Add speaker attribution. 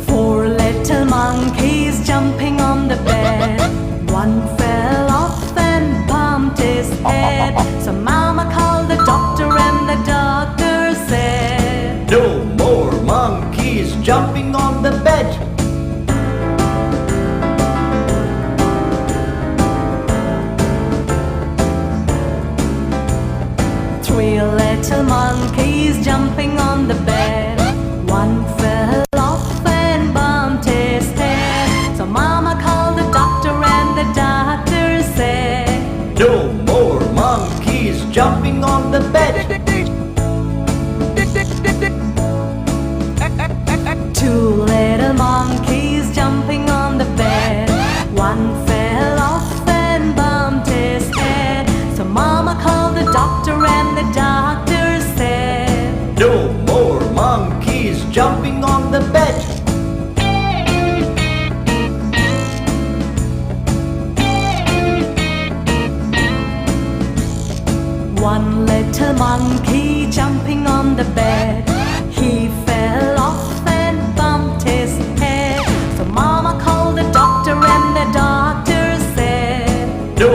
Speaker 1: Four little monkeys jumping on the bed. One fell off and bumped his head. So Mama called the doctor and the doctor said,
Speaker 2: "No more monkeys jumping on the bed."
Speaker 1: Three little monkeys jumping on the bed. One fell off and bumped his head. So Mama called the doctor and the doctor said,
Speaker 2: "No more monkeys jumping on the bed."
Speaker 1: Two little monkeys jumping on the bed. One fell off and bumped his head. So Mama called the doctor and the doctor said,
Speaker 2: "No more monkeys jumping on the bed."
Speaker 1: One little monkey jumping on the bed. He fell off and bumped his head. So Mama called the doctor and the doctor said,
Speaker 2: "No